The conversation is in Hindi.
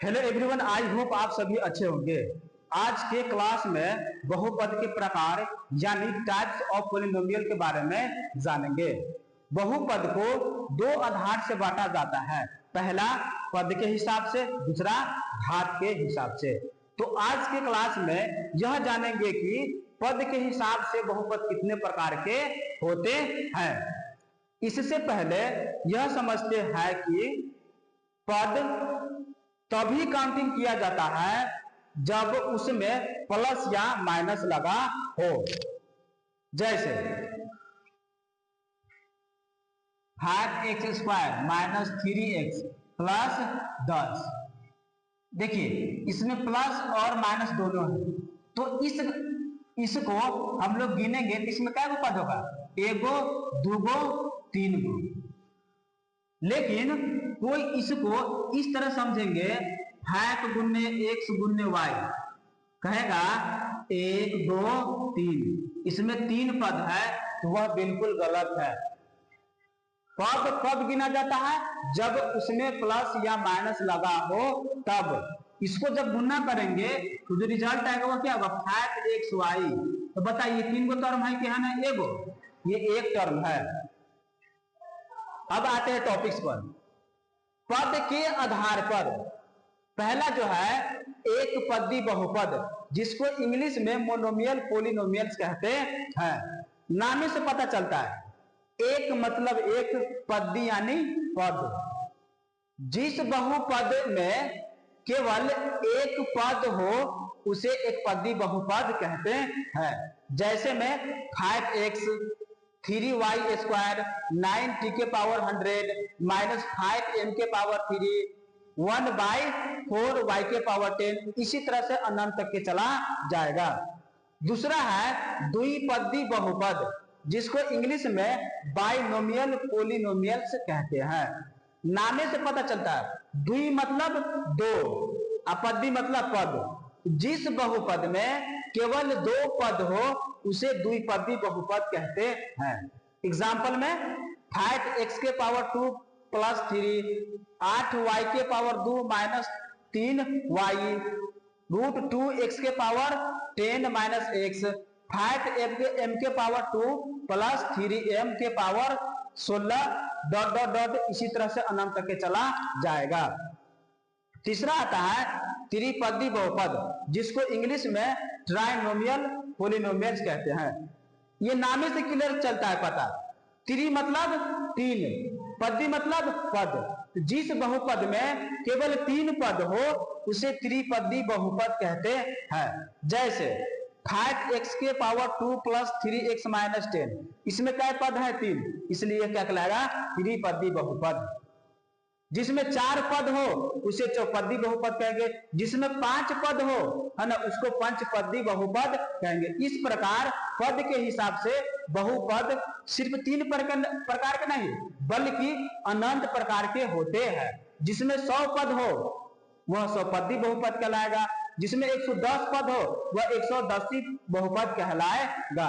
हेलो एवरीवन, आई होप आप सभी अच्छे होंगे। आज के क्लास में बहुपद के प्रकार यानी टाइप्स ऑफ पॉलिनोमियल के बारे में जानेंगे। बहुपद को दो आधार से बांटा जाता है, पहला पद के हिसाब से, दूसरा घात के हिसाब से। तो आज के क्लास में यह जानेंगे कि पद के हिसाब से बहुपद कितने प्रकार के होते हैं। इससे पहले यह समझते हैं कि पद तभी काउंटिंग किया जाता है जब उसमें प्लस या माइनस लगा हो। जैसे 5x² माइनस 3x प्लस 10। देखिए इसमें प्लस और माइनस दोनों है, तो इसको हम लोग गिनेंगे तो इसमें क्या पद होगा, एगो, दूगो, तीन गो। लेकिन कोई इसको इस तरह समझेंगे 5 गुने x गुने y, कहेगा 1 2 3, इसमें 3 पद है, तो वह बिल्कुल गलत है। पद कब गिना जाता है, जब उसमें प्लस या माइनस लगा हो तब। इसको जब गुना करेंगे तो जो रिजल्ट आएगा वो क्या होगा, 5xy। तो बताइए 3 गो टर्म है क्या है, एगो, ये एक टर्म है। अब आते हैं टॉपिक्स पर। पद के आधार पर पहला जो है एक पदी बहुपद, जिसको इंग्लिश में मोनोमियल पॉलिनोमियल्स कहते हैं। नाम से पता चलता है, एक मतलब एक, पदी यानी पद। जिस बहुपद में केवल एक पद हो उसे एक पदी बहुपद कहते हैं। जैसे में 5x 3y² 9t के पावर 100 माइनस 5m के पावर 3 1/4y के पावर 10, इसी तरह से अनंत तक के चला जाएगा। दूसरा है द्विपदी बहुपद, जिसको इंग्लिश में बाइनोमियल पॉलिनोमियल्स कहते हैं। नामे से पता चलता है, द्वि मतलब दो, अपदी मतलब पद। जिस बहुपद में केवल दो पद हो उसे द्विपदी बहुपद कहते हैं। एग्जाम्पल में 5x के पावर 2 प्लस 3, 8y के पावर 2 माइनस 3y, √2x के पावर 10 माइनस x, 5m के पावर 2 प्लस 3m के पावर 16 ... इसी तरह से अनंत तक के चला जाएगा। तीसरा आता है त्रिपदी बहुपद, जिसको इंग्लिश में ट्राइनोमियल पॉलिनोमियल्स कहते हैं। ये नामे से क्लियर चलता है पता। त्रि मतलब तीन, पदी मतलब पद। जिस बहुपद में केवल 3 पद हो उसे त्रिपदी बहुपद कहते हैं। जैसे 5x के पावर 2 प्लस 3x माइनस 10, इसमें क्या पद है, 3, इसलिए क्या कहलाएगा, त्रिपदी बहुपद। जिसमें 4 पद हो उसे चौपदी बहुपद कहेंगे, जिसमें 5 पद हो है ना, उसको पंचपदी बहुपद कहेंगे। इस प्रकार पद के हिसाब से बहुपद सिर्फ 3 प्रकार के नहीं बल्कि अनंत प्रकार के होते हैं। जिसमें 100 पद हो वह 100पदी बहुपद कहलाएगा, जिसमें 110 पद हो वह 110 बहुपद कहलाएगा।